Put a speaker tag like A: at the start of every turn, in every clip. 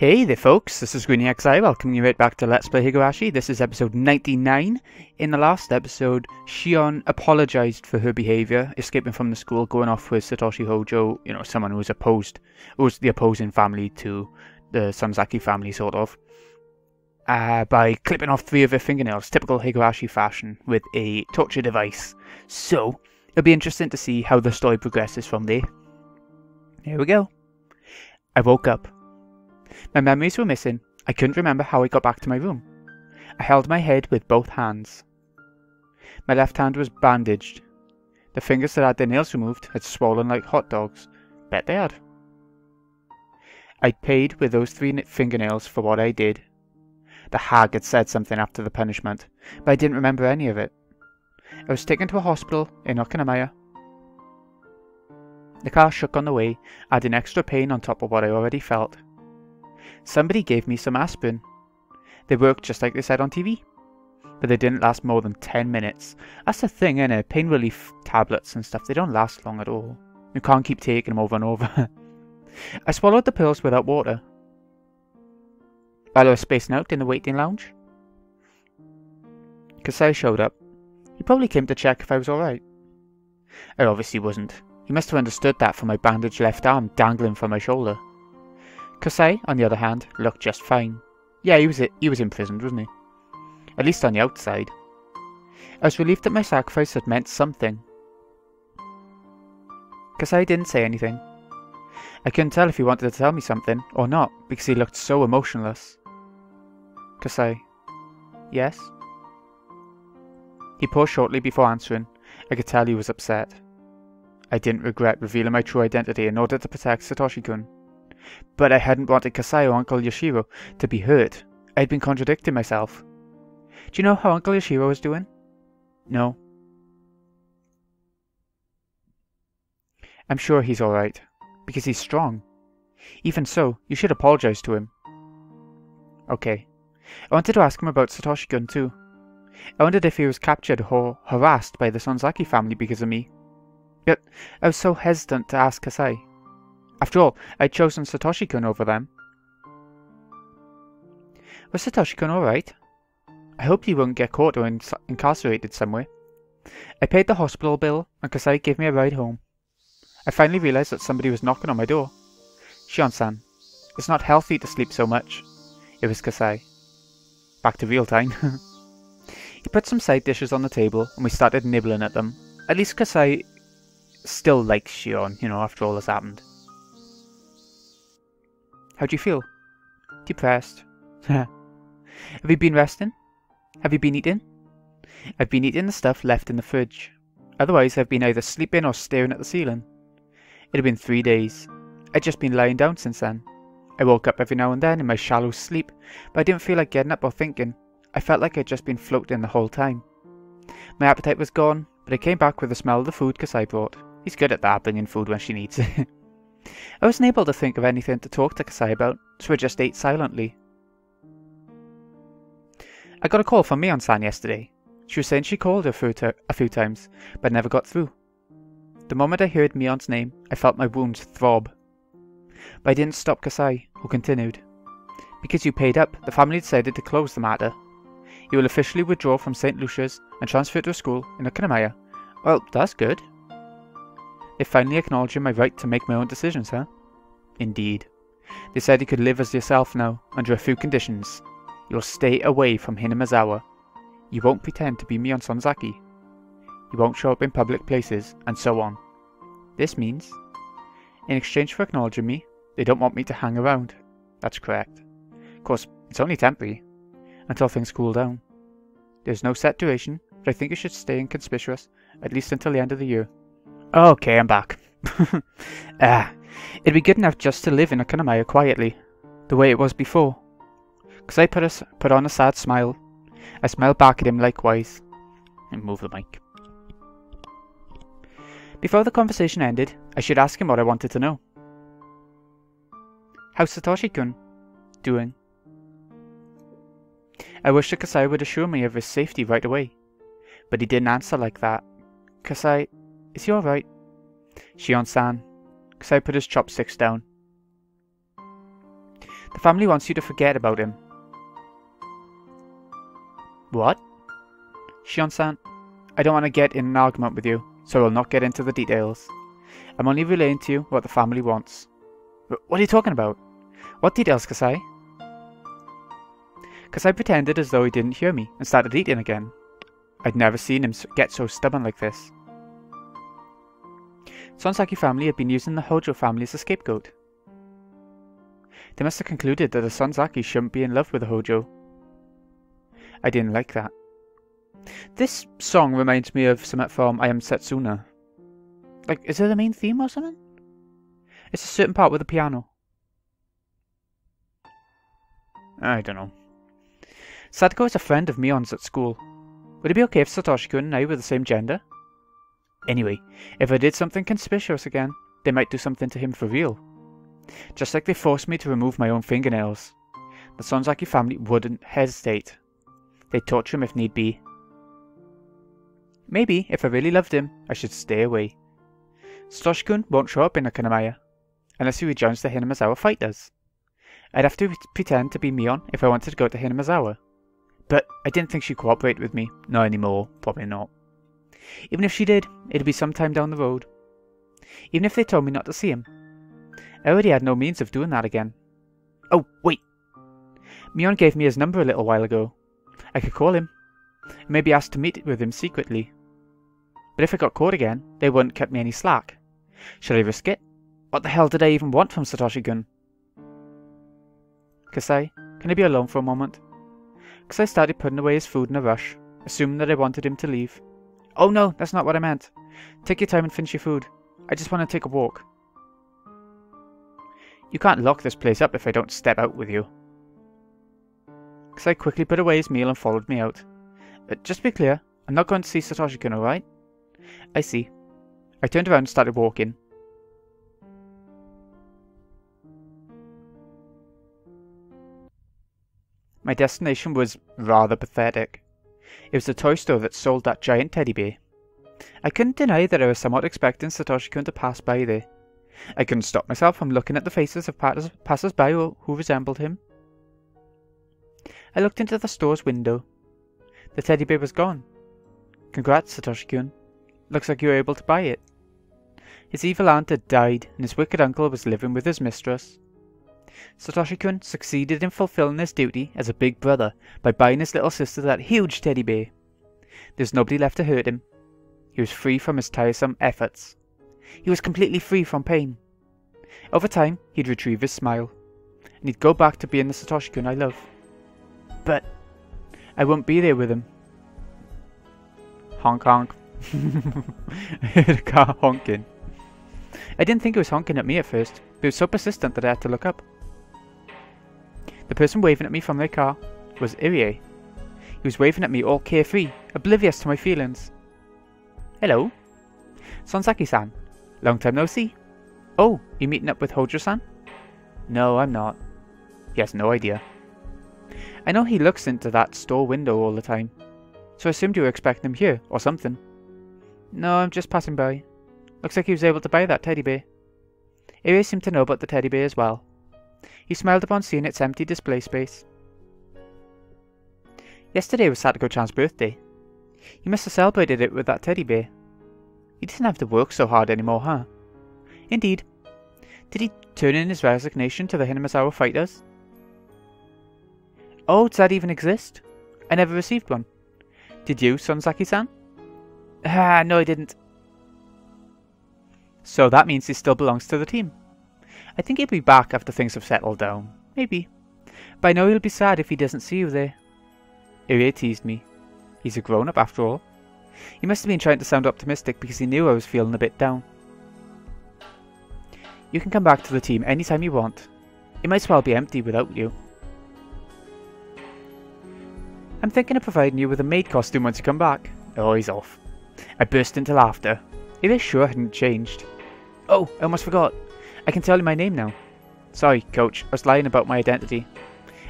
A: Hey there folks, this is GreenyXI welcoming you right back to Let's Play Higurashi. This is episode 99. In the last episode, Shion apologised for her behaviour, escaping from the school, going off with Satoshi Hojo, someone who was the opposing family to the Sonzaki family, sort of, by clipping off 3 of her fingernails, typical Higurashi fashion, with a torture device. So, it'll be interesting to see how the story progresses from there. Here we go. I woke up. My memories were missing. I couldn't remember how I got back to my room. I held my head with both hands. My left hand was bandaged. The fingers that had their nails removed had swollen like hot dogs. Bet they had. I paid with those 3 fingernails for what I did. The hag had said something after the punishment, but I didn't remember any of it. I was taken to a hospital in Okinamaya. The car shook on the way, adding extra pain on top of what I already felt. Somebody gave me some aspirin. They worked just like they said on TV, but they didn't last more than 10 minutes. That's the thing, innit? Pain relief tablets and stuff, they don't last long at all. You can't keep taking them over and over. I swallowed the pills without water. While I was spacing out in the waiting lounge, Kasai showed up. He probably came to check if I was alright. I obviously wasn't. He must have understood that from my bandaged left arm dangling from my shoulder. Kasai, on the other hand, looked just fine. Yeah, he was imprisoned, wasn't he? At least on the outside. I was relieved that my sacrifice had meant something. Kasai didn't say anything. I couldn't tell if he wanted to tell me something or not, because he looked so emotionless. Kasai. Yes? He paused shortly before answering. I could tell he was upset. I didn't regret revealing my true identity in order to protect Satoshi-kun. But I hadn't wanted Kasai or Uncle Yashiro to be hurt. I had been contradicting myself. Do you know how Uncle Yashiro is doing? No. I'm sure he's alright, because he's strong. Even so, you should apologize to him. Okay. I wanted to ask him about Satoshi-kun too. I wondered if he was captured or harassed by the Sonzaki family because of me. Yet, I was so hesitant to ask Kasai. After all, I'd chosen Satoshi-kun over them. Was Satoshi-kun alright? I hoped he wouldn't get caught or incarcerated somewhere. I paid the hospital bill and Kasai gave me a ride home. I finally realised that somebody was knocking on my door. Shion-san, it's not healthy to sleep so much. It was Kasai. Back to real time. He put some side dishes on the table and we started nibbling at them. At least Kasai still likes Shion, after all that's happened. How do you feel? Depressed. Have you been resting? Have you been eating? I've been eating the stuff left in the fridge. Otherwise, I've been either sleeping or staring at the ceiling. It had been 3 days. I'd just been lying down since then. I woke up every now and then in my shallow sleep, but I didn't feel like getting up or thinking. I felt like I'd just been floating the whole time. My appetite was gone, but I came back with the smell of the food Kasai brought. He's good at that, bringing food when she needs it. I wasn't able to think of anything to talk to Kasai about, so I just ate silently. I got a call from Mion-san yesterday. She was saying she called her a few times, but never got through. The moment I heard Mion's name, I felt my wounds throb. But I didn't stop Kasai, who continued. Because you paid up, the family decided to close the matter. You will officially withdraw from St. Lucia's and transfer to a school in Okinamaya. Well, that's good. They finally acknowledging my right to make my own decisions, huh? Indeed. They said you could live as yourself now, under a few conditions. You'll stay away from Hinamizawa. You won't pretend to be Mion Sonzaki. You won't show up in public places, and so on. This means, in exchange for acknowledging me, they don't want me to hang around. That's correct. Of course, it's only temporary, until things cool down. There's no set duration, but I think you should stay inconspicuous, at least until the end of the year. Okay, I'm back. It'd be good enough just to live in Okinamaya quietly, the way it was before. Kasai put on a sad smile. I smiled back at him likewise. And move the mic. Before the conversation ended, I should ask him what I wanted to know. How's Satoshi-kun doing? I wish that Kasai would assure me of his safety right away, but he didn't answer like that. Kasai, is he alright? Shion-san. Kasai put his chopsticks down. The family wants you to forget about him. What? Shion-san, I don't want to get in an argument with you, so I will not get into the details. I'm only relaying to you what the family wants. What are you talking about? What details, Kasai? Kasai pretended as though he didn't hear me and started eating again. I'd never seen him get so stubborn like this. Sonsaki family had been using the Hojo family as a scapegoat. They must have concluded that the Sonsaki shouldn't be in love with the Hojo. I didn't like that. This song reminds me of something from I Am Setsuna. Like, is it the main theme or something? It's a certain part with the piano. I don't know. Sadako is a friend of Mion's at school. Would it be okay if Satoshi-kun and I were the same gender? Anyway, if I did something conspicuous again, they might do something to him for real. Just like they forced me to remove my own fingernails. The Sonsaki family wouldn't hesitate. They'd torture him if need be. Maybe, if I really loved him, I should stay away. Satoshi-kun won't show up in Akanamaya, unless he rejoins the Hinamazawa fighters. I'd have to pretend to be Mion if I wanted to go to Hinamazawa. But I didn't think she'd cooperate with me. Not anymore, probably not. Even if she did, it'd be sometime down the road. Even if they told me not to see him. I already had no means of doing that again. Oh, wait! Mion gave me his number a little while ago. I could call him, and maybe ask to meet with him secretly. But if I got caught again, they wouldn't cut me any slack. Should I risk it? What the hell did I even want from Satoshi-kun? Kasai, can I be alone for a moment? Kasai started putting away his food in a rush, assuming that I wanted him to leave. Oh no, that's not what I meant. Take your time and finish your food. I just want to take a walk. You can't lock this place up if I don't step out with you. Kasai quickly put away his meal and followed me out. Just to be clear, I'm not going to see Satoshi-kun, alright? I see. I turned around and started walking. My destination was rather pathetic. It was the toy store that sold that giant teddy bear. I couldn't deny that I was somewhat expecting Satoshi-kun to pass by there. I couldn't stop myself from looking at the faces of passers-by who resembled him. I looked into the store's window. The teddy bear was gone. Congrats, Satoshi-kun. Looks like you were able to buy it. His evil aunt had died, and his wicked uncle was living with his mistress. Satoshi-kun succeeded in fulfilling his duty as a big brother by buying his little sister that huge teddy bear. There's nobody left to hurt him. He was free from his tiresome efforts. He was completely free from pain. Over time, he'd retrieve his smile, and he'd go back to being the Satoshi-kun I love. But I won't be there with him. Honk honk. I heard a car honking. I didn't think it was honking at me at first, but it was so persistent that I had to look up. The person waving at me from their car was Irie. He was waving at me all carefree, oblivious to my feelings. Hello? Sonsaki-san. Long time no see. Oh, you meeting up with Hojo-san? No, I'm not. He has no idea. I know he looks into that store window all the time, so I assumed you were expecting him here, or something. No, I'm just passing by. Looks like he was able to buy that teddy bear. Irie seemed to know about the teddy bear as well. He smiled upon seeing its empty display space. Yesterday was Satoko-chan's birthday. He must have celebrated it with that teddy bear. He didn't have to work so hard anymore, huh? Indeed. Did he turn in his resignation to the Hinamazawa fighters? Oh, does that even exist? I never received one. Did you, Sonsaki-san? Ah, no I didn't. So that means he still belongs to the team. I think he'll be back after things have settled down. Maybe. But I know he'll be sad if he doesn't see you there. Irie teased me. He's a grown-up after all. He must have been trying to sound optimistic because he knew I was feeling a bit down. You can come back to the team anytime you want. It might as well be empty without you. I'm thinking of providing you with a maid costume once you come back. Oh, he's off. I burst into laughter. It is sure hadn't changed. Oh, I almost forgot. I can tell you my name now. Sorry, coach, I was lying about my identity.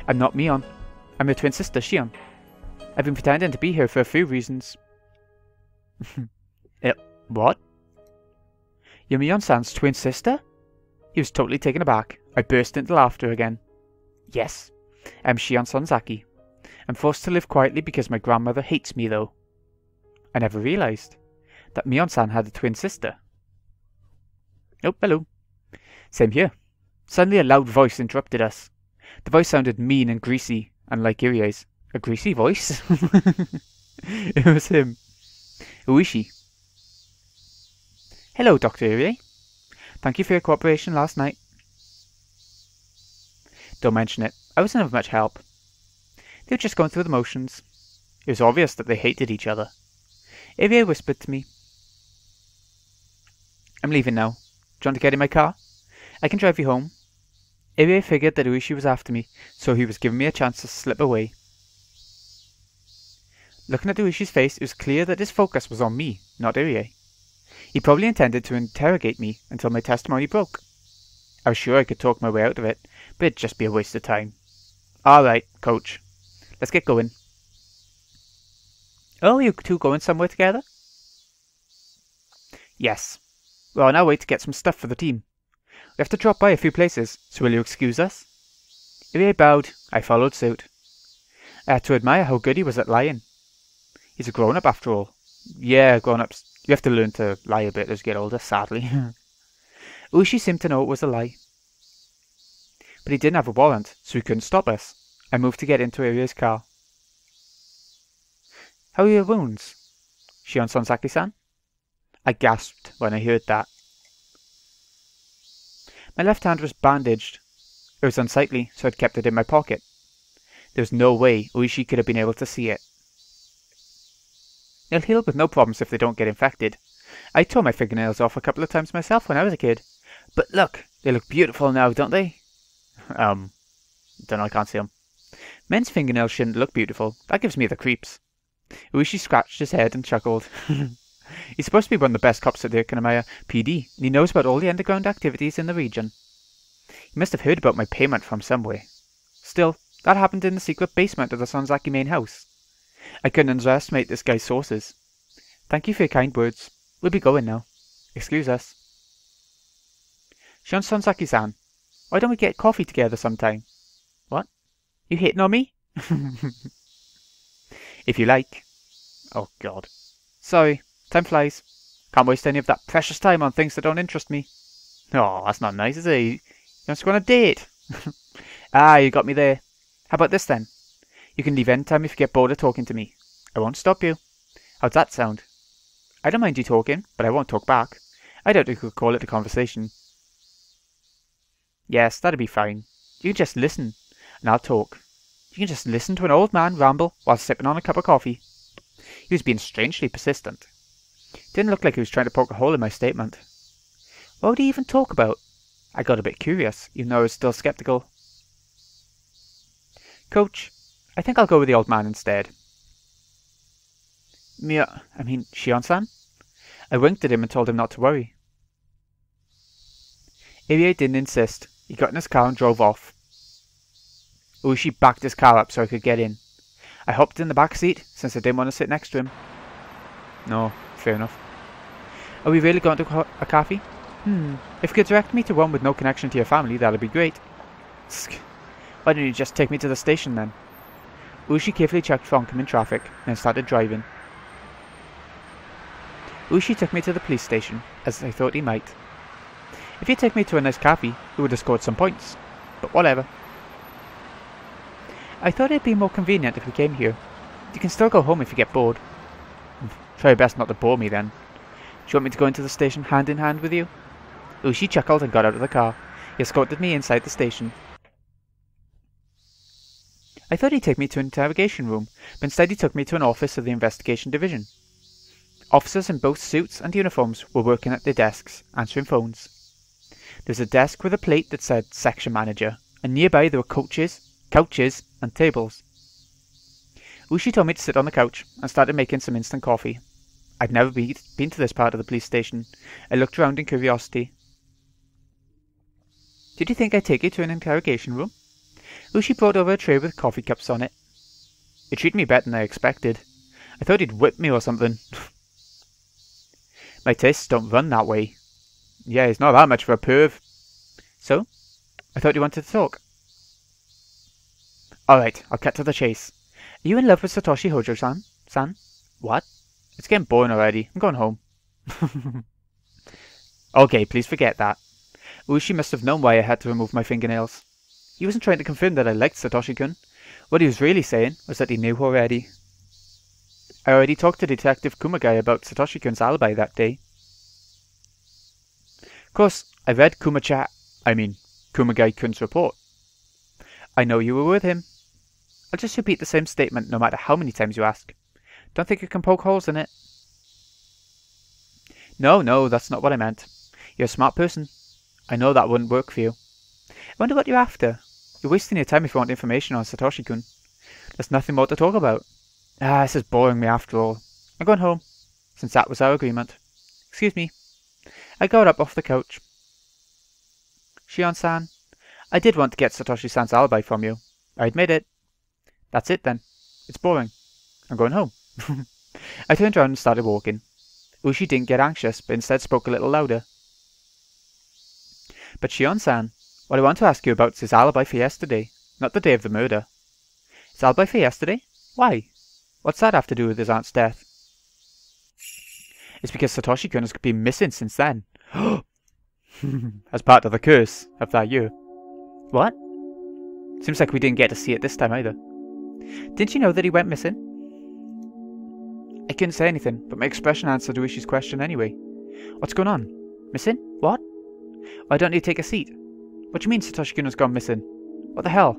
A: I'm not Mion. I'm your twin sister, Shion. I've been pretending to be here for a few reasons. What? You're Mion-san's twin sister? He was totally taken aback. I burst into laughter again. Yes, I'm Shion Sonzaki. I'm forced to live quietly because my grandmother hates me, though. I never realized that Mion-san had a twin sister. Oh, hello. Same here. Suddenly a loud voice interrupted us. The voice sounded mean and greasy, and like Irie's. A greasy voice? It was him. Uishi. Hello, Dr. Irie. Thank you for your cooperation last night. Don't mention it. I wasn't of much help. They were just going through the motions. It was obvious that they hated each other. Irie whispered to me. I'm leaving now. Do you want to get in my car? I can drive you home. Irie figured that Uishi was after me, so he was giving me a chance to slip away. Looking at Uishi's face, it was clear that his focus was on me, not Irie. He probably intended to interrogate me until my testimony broke. I was sure I could talk my way out of it, but it'd just be a waste of time. Alright, coach. Let's get going. Oh, are you two going somewhere together? Yes. We're on our way to get some stuff for the team. We have to drop by a few places, so will you excuse us? Irie bowed. I followed suit. I had to admire how good he was at lying. He's a grown-up after all. Yeah, grown-ups. You have to learn to lie a bit as you get older, sadly. Uishi seemed to know it was a lie. But he didn't have a warrant, so he couldn't stop us. I moved to get into Irie's car. How are your wounds? Shion Sonzaki-san? I gasped when I heard that. My left hand was bandaged. It was unsightly, so I'd kept it in my pocket. There was no way Uishi could have been able to see it. They'll heal with no problems if they don't get infected. I tore my fingernails off a couple of times myself when I was a kid. But look, they look beautiful now, don't they? Don't know, I can't see them. Men's fingernails shouldn't look beautiful. That gives me the creeps. Uishi scratched his head and chuckled. He's supposed to be one of the best cops at the Kanamaya PD, and he knows about all the underground activities in the region. He must have heard about my payment from somewhere. Still, that happened in the secret basement of the Sonzaki main house. I couldn't underestimate this guy's sources. Thank you for your kind words. We'll be going now. Excuse us. Shion Sonzaki-san, why don't we get coffee together sometime? What? You hitting on me? If you like. Oh god. Sorry, time flies. Can't waste any of that precious time on things that don't interest me. Oh, that's not nice, is it? You want to go on a date? Ah, you got me there. How about this then? You can leave anytime if you get bored of talking to me. I won't stop you. How's that sound? I don't mind you talking, but I won't talk back. I doubt you could call it a conversation. Yes, that'd be fine. You can just listen, and I'll talk. You can just listen to an old man ramble while sipping on a cup of coffee. He was being strangely persistent. Didn't look like he was trying to poke a hole in my statement. What would he even talk about? I got a bit curious, even though I was still skeptical. Coach, I think I'll go with the old man instead. Shion-san? I winked at him and told him not to worry. Irie didn't insist. He got in his car and drove off. Uishi backed his car up so I could get in. I hopped in the back seat since I didn't want to sit next to him. No, fair enough. Are we really going to a cafe? If you could direct me to one with no connection to your family, that'd be great. Why don't you just take me to the station then? Uishi carefully checked for oncoming traffic and started driving. Uishi took me to the police station, as I thought he might. If he'd take me to a nice cafe, he would have scored some points. But whatever. I thought it'd be more convenient if we came here. You can still go home if you get bored. Try your best not to bore me then. Do you want me to go into the station hand in hand with you? Uishi chuckled and got out of the car. He escorted me inside the station. I thought he'd take me to an interrogation room, but instead he took me to an office of the investigation division. Officers in both suits and uniforms were working at their desks, answering phones. There was a desk with a plate that said Section Manager, and nearby there were couches, and tables. Uishi told me to sit on the couch and started making some instant coffee. I'd never been to this part of the police station. I looked around in curiosity. Did you think I'd take you to an interrogation room? Uishi brought over a tray with coffee cups on it. He treated me better than I expected. I thought he'd whip me or something. My tastes don't run that way. Yeah, he's not that much of a perv. So? I thought you wanted to talk. Alright, I'll cut to the chase. Are you in love with Satoshi Hojo-san? San? What? It's getting boring already. I'm going home. Okay, please forget that. Ushi must have known why I had to remove my fingernails. He wasn't trying to confirm that I liked Satoshi-kun. What he was really saying was that he knew already. I already talked to Detective Kumagai about Satoshi-kun's alibi that day. Of course, I read Kumagai-kun's report. I know you were with him. I'll just repeat the same statement no matter how many times you ask. Don't think you can poke holes in it? No, that's not what I meant. You're a smart person. I know that wouldn't work for you. I wonder what you're after. You're wasting your time if you want information on Satoshi-kun. There's nothing more to talk about. This is boring me after all. I'm going home, since that was our agreement. Excuse me. I got up off the couch. Shion-san, I did want to get Satoshi-san's alibi from you. I admit it. That's it then. It's boring. I'm going home. I turned around and started walking. Ushi didn't get anxious, but instead spoke a little louder. But Shion-san, what I want to ask you about is his alibi for yesterday, not the day of the murder. His alibi for yesterday? Why? What's that have to do with his aunt's death? It's because Satoshi-kun has been missing since then. As part of the curse of that year. What? Seems like we didn't get to see it this time either. Didn't you know that he went missing? I couldn't say anything, but my expression answered Ushi's question anyway. What's going on? Missing? What? Why don't you take a seat? What do you mean Satoshi-kun has gone missing? What the hell?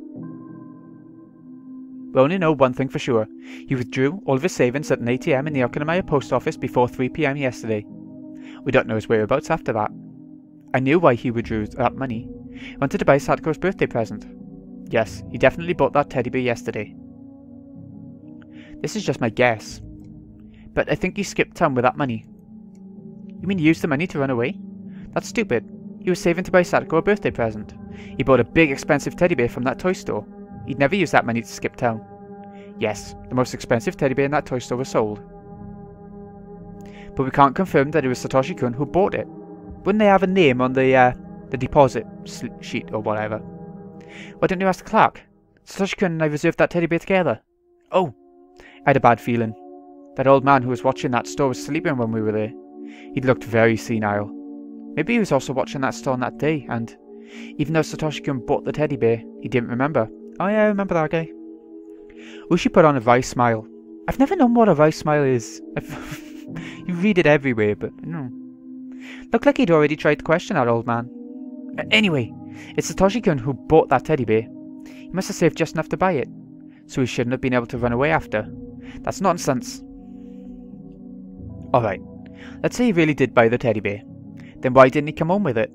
A: We only know one thing for sure. He withdrew all of his savings at an ATM in the Okinamaya post office before 3 PM yesterday. We don't know his whereabouts after that. I knew why he withdrew that money. He wanted to buy Satoko's birthday present. Yes, he definitely bought that teddy bear yesterday. This is just my guess. But I think he skipped town with that money. You mean he used the money to run away? That's stupid. He was saving to buy Satoko a birthday present. He bought a big expensive teddy bear from that toy store. He'd never use that money to skip town. Yes, the most expensive teddy bear in that toy store was sold. But we can't confirm that it was Satoshi-kun who bought it. Wouldn't they have a name on the deposit sheet or whatever? Why didn't you ask the clerk? Satoshi-kun and I reserved that teddy bear together. Oh, I had a bad feeling. That old man who was watching that store was sleeping when we were there. He'd looked very senile. Maybe he was also watching that store on that day, and even though Satoshi-kun bought the teddy bear, he didn't remember. Oh yeah, I remember that guy. Ushi put on a wry smile. I've never known what a wry smile is. You read it everywhere, but no. Looked like he'd already tried to question that old man. Anyway, it's Satoshi-kun who bought that teddy bear. He must have saved just enough to buy it, so he shouldn't have been able to run away after. That's nonsense. Alright, let's say he really did buy the teddy bear. Then why didn't he come home with it?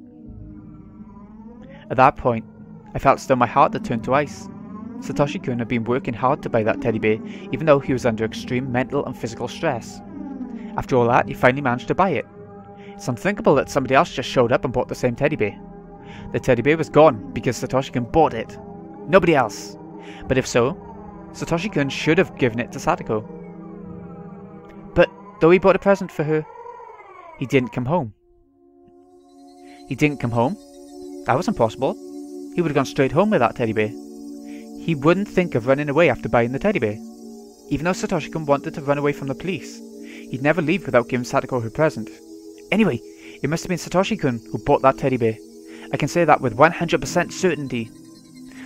A: At that point, I felt still my heart had turned to ice. Satoshi-kun had been working hard to buy that teddy bear, even though he was under extreme mental and physical stress. After all that, he finally managed to buy it. It's unthinkable that somebody else just showed up and bought the same teddy bear. The teddy bear was gone because Satoshi-kun bought it. Nobody else. But if so, Satoshi-kun should have given it to Satoko. But though he bought a present for her, he didn't come home. He didn't come home? That was impossible. He would have gone straight home with that teddy bear. He wouldn't think of running away after buying the teddy bear. Even though Satoshi-kun wanted to run away from the police, he'd never leave without giving Satoko her present. Anyway, it must have been Satoshi-kun who bought that teddy bear. I can say that with 100% certainty.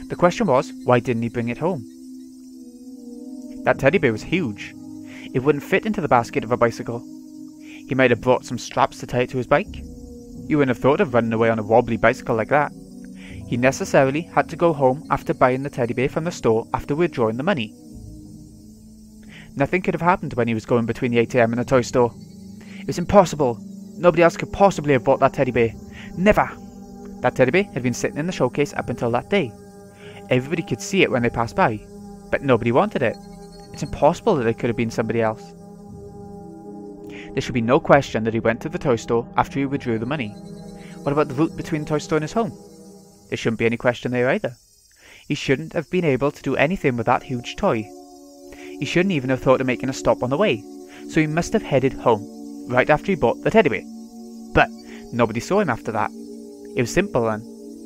A: The question was, why didn't he bring it home? That teddy bear was huge. It wouldn't fit into the basket of a bicycle. He might have brought some straps to tie it to his bike. You wouldn't have thought of running away on a wobbly bicycle like that. He necessarily had to go home after buying the teddy bear from the store after withdrawing the money. Nothing could have happened when he was going between the ATM and the toy store. It was impossible. Nobody else could possibly have bought that teddy bear. Never! That teddy bear had been sitting in the showcase up until that day. Everybody could see it when they passed by, but nobody wanted it. It's impossible that it could have been somebody else. There should be no question that he went to the toy store after he withdrew the money. What about the route between the toy store and his home? There shouldn't be any question there either. He shouldn't have been able to do anything with that huge toy. He shouldn't even have thought of making a stop on the way, so he must have headed home, right after he bought the teddy bear. But nobody saw him after that. It was simple then.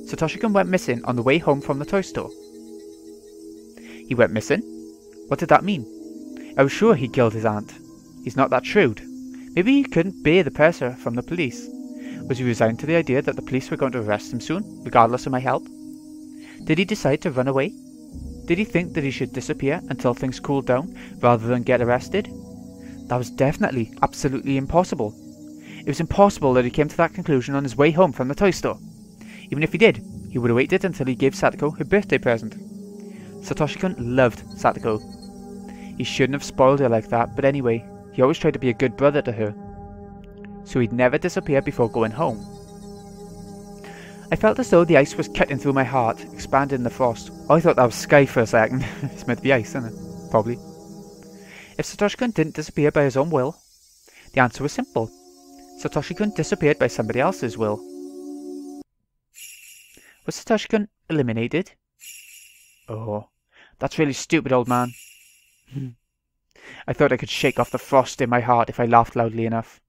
A: Satoshi-kun went missing on the way home from the toy store. He went missing? What did that mean? I was sure he killed his aunt. He's not that shrewd. Maybe he couldn't bear the pressure from the police. Was he resigned to the idea that the police were going to arrest him soon, regardless of my help? Did he decide to run away? Did he think that he should disappear until things cooled down, rather than get arrested? That was definitely, absolutely impossible. It was impossible that he came to that conclusion on his way home from the toy store. Even if he did, he would have waited until he gave Satoko her birthday present. Satoshi-kun loved Satoko. He shouldn't have spoiled her like that, but anyway, he always tried to be a good brother to her. So he'd never disappear before going home. I felt as though the ice was cutting through my heart, expanding the frost. Oh, I thought that was sky for a second. It's meant to be ice, isn't it? Probably. If Satoshi-kun didn't disappear by his own will, the answer was simple. Satoshi-kun disappeared by somebody else's will. Was Satoshi-kun eliminated? Oh, that's really stupid, old man. I thought I could shake off the frost in my heart if I laughed loudly enough.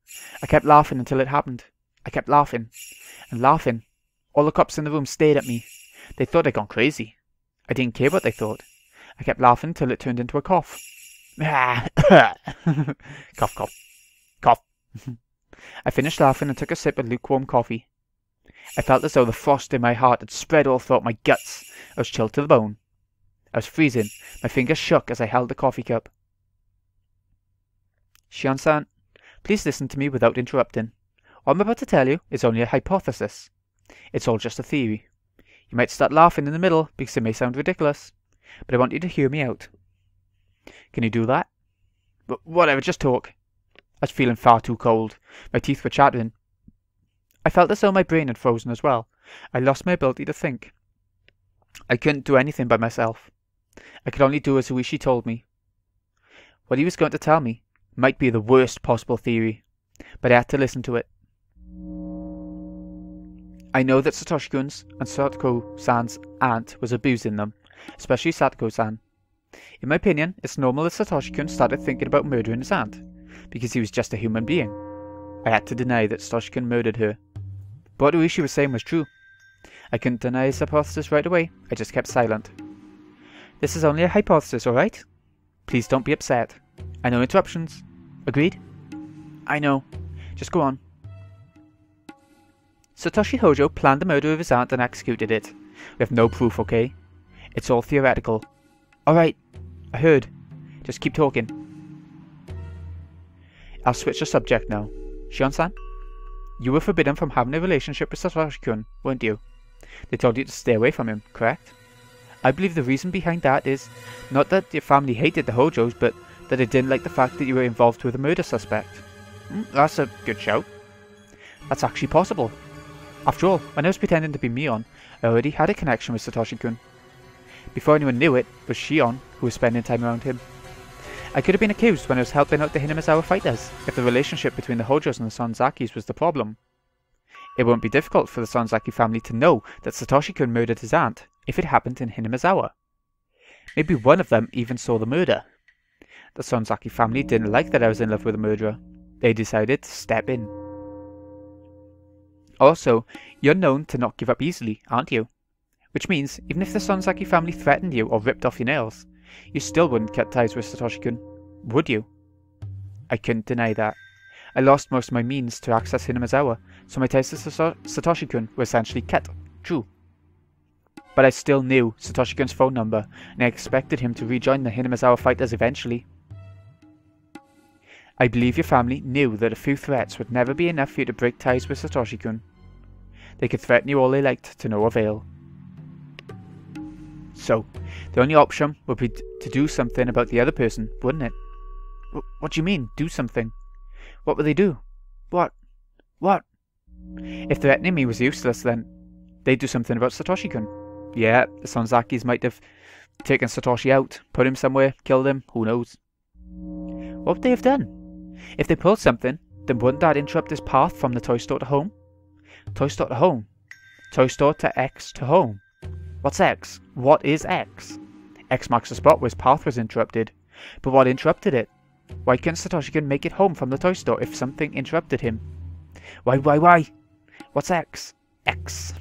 A: I kept laughing until it happened. I kept laughing and laughing. All the cops in the room stared at me. They thought I'd gone crazy. I didn't care what they thought. I kept laughing till it turned into a cough. Cough, cough, cough. I finished laughing and took a sip of lukewarm coffee. I felt as though the frost in my heart had spread all throughout my guts. I was chilled to the bone. I was freezing. My fingers shook as I held the coffee cup. Shion-san, please listen to me without interrupting. What I'm about to tell you is only a hypothesis. It's all just a theory. You might start laughing in the middle because it may sound ridiculous, but I want you to hear me out. Can you do that? Whatever, just talk. I was feeling far too cold. My teeth were chattering. I felt as though my brain had frozen as well. I lost my ability to think. I couldn't do anything by myself. I could only do as Higurashi told me. What he was going to tell me might be the worst possible theory, but I had to listen to it. I know that Satoshi-kun's and Satoko-san's aunt was abusing them, especially Satoko-san. In my opinion, it's normal that Satoshi-kun started thinking about murdering his aunt, because he was just a human being. I had to deny that Satoshi-kun murdered her. But what Higurashi was saying was true. I couldn't deny his hypothesis right away, I just kept silent. This is only a hypothesis, alright? Please don't be upset. I know interruptions. Agreed? I know. Just go on. Satoshi Hojo planned the murder of his aunt and executed it. We have no proof, okay? It's all theoretical. Alright, I heard. Just keep talking. I'll switch the subject now. Shion-san? You were forbidden from having a relationship with Satoshi-kun, weren't you? They told you to stay away from him, correct? I believe the reason behind that is not that your family hated the Hojos, but that they didn't like the fact that you were involved with a murder suspect. That's a good shout. That's actually possible. After all, when I was pretending to be Mion, I already had a connection with Satoshi-kun. Before anyone knew it, was Shion who was spending time around him. I could have been accused when I was helping out the Hinamizawa fighters, if the relationship between the Hojos and the Sonzakis was the problem. It won't be difficult for the Sonzaki family to know that Satoshi-kun murdered his aunt, if it happened in Hinamizawa. Maybe one of them even saw the murder. The Sonzaki family didn't like that I was in love with a murderer. They decided to step in. Also, you're known to not give up easily, aren't you? Which means, even if the Sonzaki family threatened you or ripped off your nails, you still wouldn't cut ties with Satoshi-kun, would you? I couldn't deny that. I lost most of my means to access Hinamizawa, so my ties to Satoshi-kun were essentially cut. True. But I still knew Satoshi-kun's phone number, and I expected him to rejoin the Hinamizawa fighters eventually. I believe your family knew that a few threats would never be enough for you to break ties with Satoshi-kun. They could threaten you all they liked to no avail. So, the only option would be to do something about the other person, wouldn't it? What do you mean, do something? What would they do? What? If threatening me was useless, then they'd do something about Satoshi-kun. Yeah, the Sonzakis might have taken Satoshi out, put him somewhere, killed him, who knows. What would they have done? If they pulled something, then wouldn't that interrupt his path from the toy store to home? Toy store to home? Toy store to X to home? What's X? What is X? X marks the spot where his path was interrupted. But what interrupted it? Why couldn't Satoshi-kun make it home from the toy store if something interrupted him? Why? What's X? X.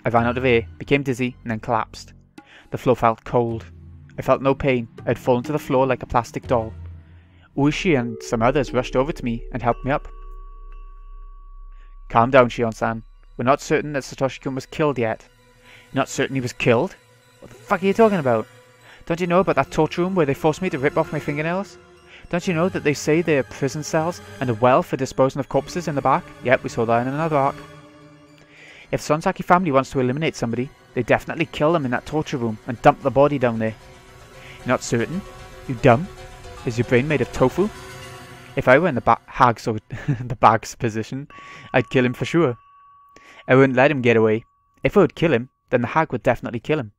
A: I ran out of air, became dizzy, and then collapsed. The floor felt cold. I felt no pain. I had fallen to the floor like a plastic doll. Uishi and some others rushed over to me and helped me up. Calm down, Shion-san. We're not certain that Satoshi-kun was killed yet. You're not certain he was killed? What the fuck are you talking about? Don't you know about that torture room where they forced me to rip off my fingernails? Don't you know that they say there are prison cells and a well for disposing of corpses in the back? Yep, we saw that in another arc. If the Sonzaki family wants to eliminate somebody, they definitely kill them in that torture room and dump the body down there. You're not certain? You dumb? Is your brain made of tofu? If I were in the the bag's position, I'd kill him for sure. I wouldn't let him get away. If I would kill him, then the hag would definitely kill him.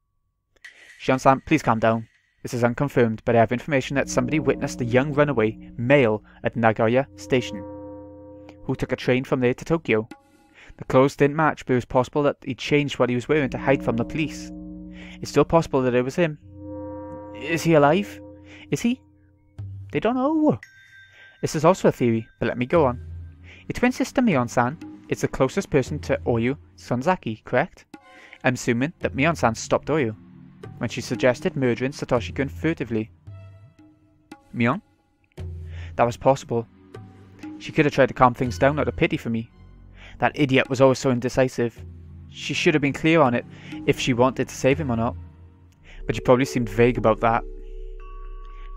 A: Shion-san, please calm down. This is unconfirmed, but I have information that somebody witnessed a young runaway male at Nagoya Station, who took a train from there to Tokyo. The clothes didn't match, but it was possible that he changed what he was wearing to hide from the police. It's still possible that it was him. Is he alive? Is he? They don't know. This is also a theory, but let me go on. Your twin sister Mion-san is the closest person to Oyu Sonzaki, correct? I'm assuming that Mion-san stopped Oyu when she suggested murdering Satoshi-kun furtively. Mion? That was possible. She could have tried to calm things down out of pity for me. That idiot was always so indecisive. She should have been clear on it if she wanted to save him or not. But she probably seemed vague about that.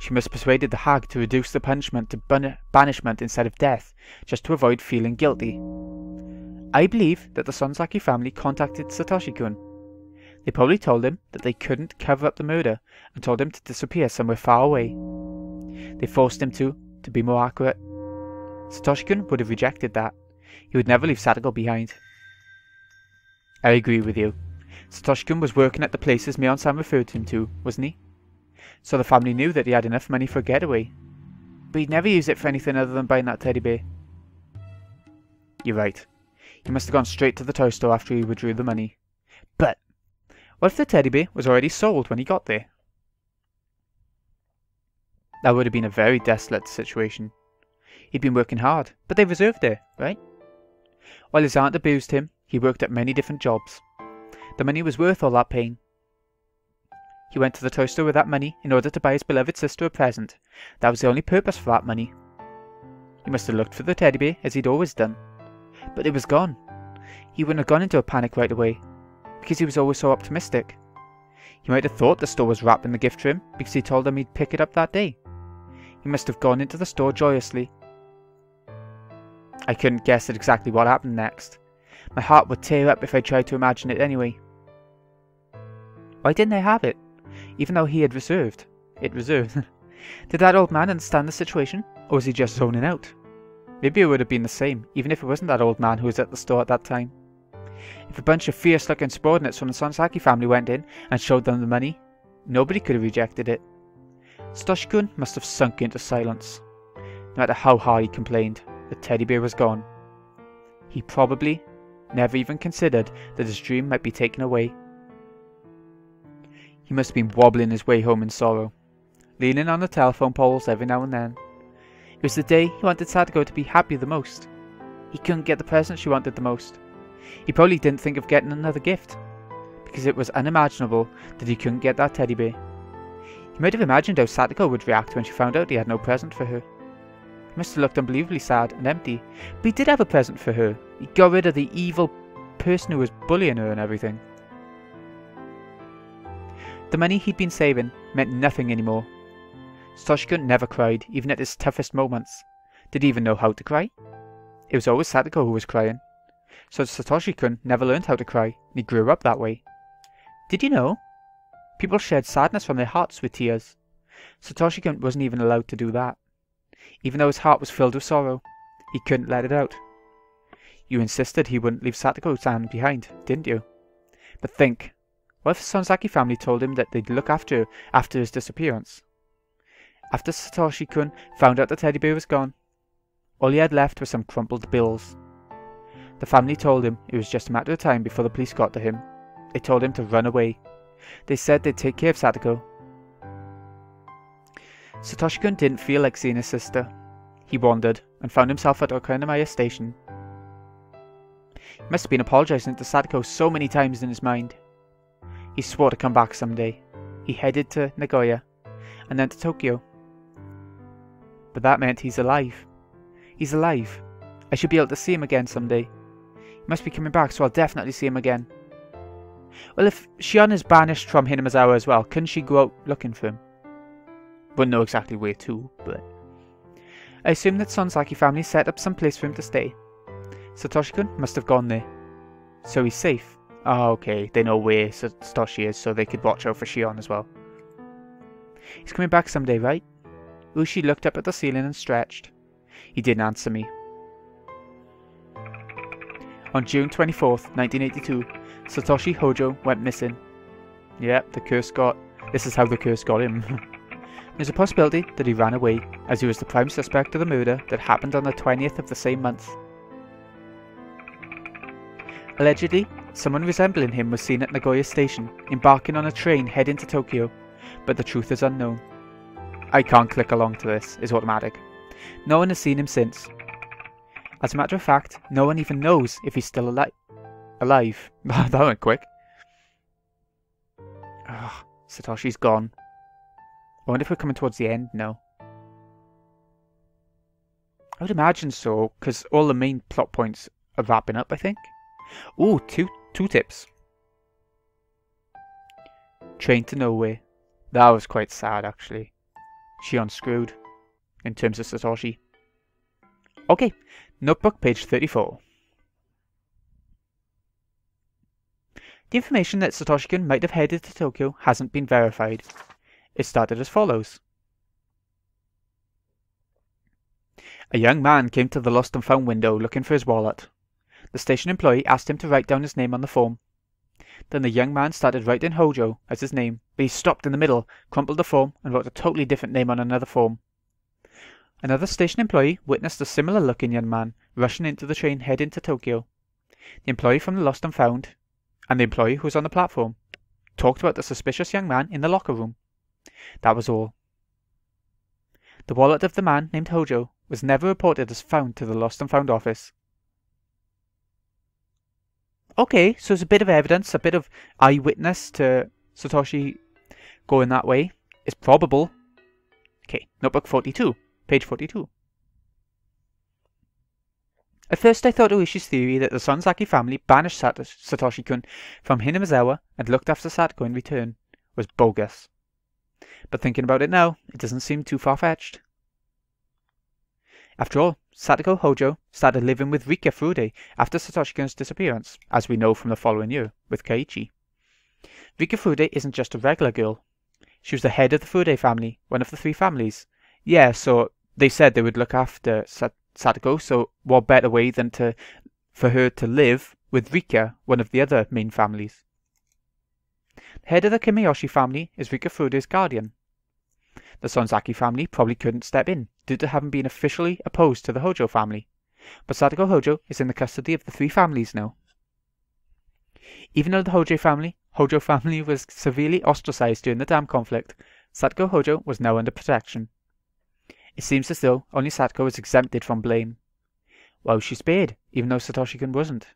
A: She must have persuaded the hag to reduce the punishment to banishment instead of death, just to avoid feeling guilty. I believe that the Sonzaki family contacted Satoshi-kun. They probably told him that they couldn't cover up the murder and told him to disappear somewhere far away. They forced him to be more accurate. Satoshi-kun would have rejected that. He would never leave Satoko behind. I agree with you. Satoshi-kun was working at the places Mion-san referred him to, wasn't he? So the family knew that he had enough money for a getaway. But he'd never use it for anything other than buying that teddy bear. You're right. He must have gone straight to the toy store after he withdrew the money. But what if the teddy bear was already sold when he got there? That would have been a very desolate situation. He'd been working hard, but they reserved it, right? While his aunt abused him, he worked at many different jobs. The money was worth all that pain. He went to the toy store with that money in order to buy his beloved sister a present. That was the only purpose for that money. He must have looked for the teddy bear as he'd always done. But it was gone. He wouldn't have gone into a panic right away, because he was always so optimistic. He might have thought the store was wrapping the gift for him because he told them he'd pick it up that day. He must have gone into the store joyously. I couldn't guess at exactly what happened next. My heart would tear up if I tried to imagine it anyway. Why didn't I have it? Even though he had reserved. Did that old man understand the situation, or was he just zoning out? Maybe it would have been the same, even if it wasn't that old man who was at the store at that time. If a bunch of fierce-looking subordinates from the Sonzaki family went in and showed them the money, nobody could have rejected it. Satoshi-kun must have sunk into silence. No matter how hard he complained, the teddy bear was gone. He probably never even considered that his dream might be taken away. He must have been wobbling his way home in sorrow, leaning on the telephone poles every now and then. It was the day he wanted Satoko to be happy the most. He couldn't get the present she wanted the most. He probably didn't think of getting another gift, because it was unimaginable that he couldn't get that teddy bear. He might have imagined how Satoko would react when she found out he had no present for her. He must have looked unbelievably sad and empty, but he did have a present for her. He got rid of the evil person who was bullying her and everything. The money he'd been saving meant nothing anymore. Satoshi-kun never cried, even at his toughest moments. Did he even know how to cry? It was always Satoko who was crying. So Satoshi-kun never learned how to cry, and he grew up that way. Did you know? People shared sadness from their hearts with tears. Satoshi-kun wasn't even allowed to do that. Even though his heart was filled with sorrow, he couldn't let it out. You insisted he wouldn't leave Satoko-san behind, didn't you? But think, what if the Sonzaki family told him that they'd look after her after his disappearance? After Satoshi-kun found out the teddy bear was gone, all he had left were some crumpled bills. The family told him it was just a matter of time before the police got to him. They told him to run away. They said they'd take care of Satoko. Satoshi-kun didn't feel like seeing his sister. He wandered and found himself at Okanomiya Station. He must have been apologising to Satoko so many times in his mind. He swore to come back someday, he headed to Nagoya, and then to Tokyo. But that meant he's alive. He's alive. I should be able to see him again someday. He must be coming back, so I'll definitely see him again. Well, if Shion is banished from Hinamizawa as well, couldn't she go out looking for him? Wouldn't know exactly where to, but... I assume that Sonzaki family set up some place for him to stay. Satoshi-kun must have gone there. So he's safe. Oh, okay, they know where Satoshi is, so they could watch out for Shion as well. He's coming back someday, right? Ushi looked up at the ceiling and stretched. He didn't answer me. On June 24th, 1982, Satoshi Hojo went missing. Yep, this is how the curse got him. There's a possibility that he ran away, as he was the prime suspect of the murder that happened on the 20th of the same month. Allegedly, someone resembling him was seen at Nagoya Station, embarking on a train heading to Tokyo, but the truth is unknown. I can't click along to this, it's automatic. No one has seen him since. As a matter of fact, no one even knows if he's still alive. That went quick. Ugh, Satoshi's gone. I wonder if we're coming towards the end now. I would imagine so, because all the main plot points are wrapping up, I think. Ooh, two tips. Train to Nowhere. That was quite sad, actually. Shion screwed, in terms of Satoshi. Okay, notebook page 34. The information that Satoshi-kun might have headed to Tokyo hasn't been verified. It started as follows. A young man came to the lost and found window looking for his wallet. The station employee asked him to write down his name on the form. Then the young man started writing Hojo as his name, but he stopped in the middle, crumpled the form, and wrote a totally different name on another form. Another station employee witnessed a similar-looking young man rushing into the train heading to Tokyo. The employee from the lost and found, and the employee who was on the platform, talked about the suspicious young man in the locker room. That was all. The wallet of the man named Hojo was never reported as found to the lost and found office. Okay, so there's a bit of evidence, a bit of eyewitness to Satoshi going that way. It's probable. Okay, notebook 42, page 42. At first I thought Ueshi's theory that the Sonzaki family banished Satoshi-kun from Hinamizawa and looked after Satoko in return was bogus. But thinking about it now, it doesn't seem too far-fetched. After all, Satoko Hojo started living with Rika Furude after Satoshi-kun's disappearance, as we know from the following year, with Keiichi. Rika Furude isn't just a regular girl. She was the head of the Furude family, one of the three families. Yeah, so they said they would look after Satoko, so what better way than for her to live with Rika, one of the other main families. The head of the Kimeyoshi family is Rika Furude's guardian. The Sonzaki family probably couldn't step in, due to having been officially opposed to the Hojo family, but Satoko Hojo is in the custody of the three families now. Even though the Hojo family was severely ostracized during the dam conflict, Satoko Hojo was now under protection. It seems as though only Satoko was exempted from blame. Why was she spared, even though Satoshi-kun wasn't?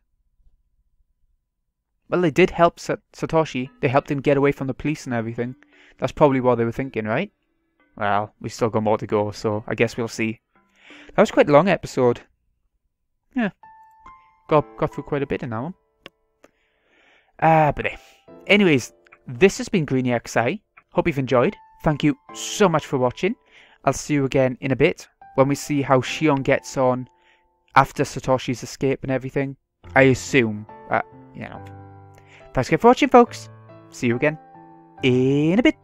A: Well, they did help Satoshi. They helped him get away from the police and everything. That's probably what they were thinking, right? Well, we still got more to go, so I guess we'll see. That was quite a long episode. Yeah. Got through quite a bit in that one. But anyways, this has been Greeny XI. Hope you've enjoyed. Thank you so much for watching. I'll see you again in a bit when we see how Shion gets on after Satoshi's escape and everything. I assume. Thanks again for watching, folks. See you again in a bit.